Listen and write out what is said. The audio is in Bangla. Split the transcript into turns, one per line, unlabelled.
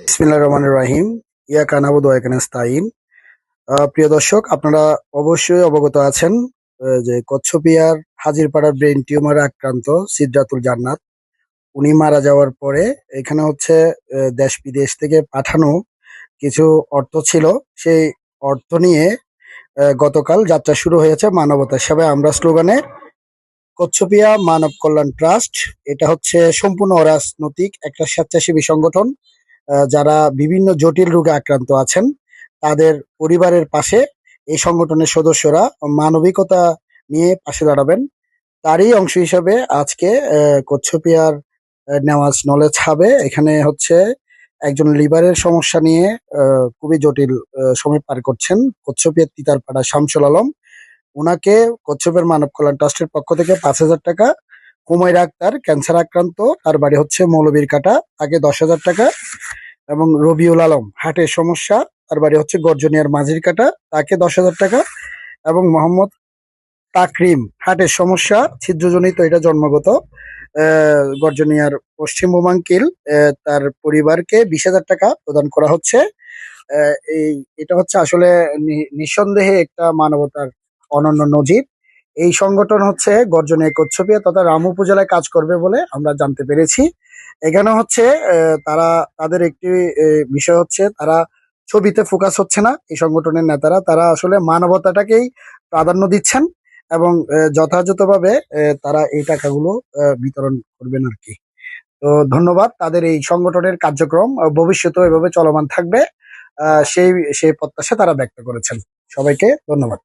বিসমিল্লাহির রহমানির রহিম। ইয়াকা নাবুদু ওয়া ইয়াকা নাস্তাইন। প্রিয় দর্শক, আপনারা অবশ্যই অবগত আছেন যে কচ্ছপিয়ার হাজিরপাড়ার ব্রেন টিউমারে আক্রান্ত সিদরাতুল জান্নাত উনি মারা যাওয়ার পরে এখানে হচ্ছে দেশ বিদেশ থেকে পাঠানো কিছু অর্থ ছিল। সেই অর্থ নিয়ে গতকাল যাত্রা শুরু হয়েছে মানবতার সেবায় আমরা স্লোগানে। কচ্ছপিয়া মানব কল্যাণ ট্রাস্ট এটা হচ্ছে সম্পূর্ণ অরাজনৈতিক একটা স্বেচ্ছাসেবী সংগঠন। যারা বিভিন্ন জটিল রোগে আক্রান্ত আছেন তাদের পরিবারের পাশে এই সংগঠনের সদস্যরা মানবিকতা নিয়ে পাশে দাঁড়াবেন। তারই অংশ হিসাবে আজকে কচ্ছপিয়ার নেওয়াজ নলেজ হাবে এখানে হচ্ছে একজন লিভারের সমস্যা নিয়ে খুবই জটিল সময় পার করছেন কচ্ছপিয়ার তিতারপাড়া শামসুল আলম। ওনাকে কচ্ছপের মানব কল্যাণ ট্রাস্টের পক্ষ থেকে 5,000 টাকা। হুমায়রা আক্তার ক্যান্সার আক্রান্ত, তার বাড়ি হচ্ছে মৌলবীর কাটা, তাকে 10,000 টাকা। এবং রবিউল আলম হার্টের সমস্যা, তার বাড়ি হচ্ছে গর্জনিয়ার মাঝির কাটা, তাকে 10,000 টাকা। এবং মোহাম্মদ তাকরিম হার্টের সমস্যা ছিদ্রজনিত, এটা জন্মগত, গর্জনিয়ার পশ্চিম বোমাঙ্কিল, তার পরিবারকে 20,000 টাকা প্রদান করা হচ্ছে। এই এটা হচ্ছে আসলে নিঃসন্দেহে একটা মানবতার অনন্য নজির। এই সংগঠন হচ্ছে গর্জনিয়া কচ্ছপিয়া তথা রামু উপজেলায় কাজ করবে বলে আমরা জানতে পেরেছি। এখানে হচ্ছে তারা তাদের একটি বিষয় হচ্ছে তারা ছবিতে ফোকাস হচ্ছে না। এই সংগঠনের নেতারা তারা আসলে মানবতাটাকেই প্রাধান্য দিচ্ছেন এবং যথাযথভাবে তারা এই টাকাগুলো বিতরণ করবেন আর কি। তো ধন্যবাদ। তাদের এই সংগঠনের কার্যক্রম ভবিষ্যতেও এভাবে চলমান থাকবে সেই সেই প্রত্যাশা তারা ব্যক্ত করেছেন। সবাইকে ধন্যবাদ।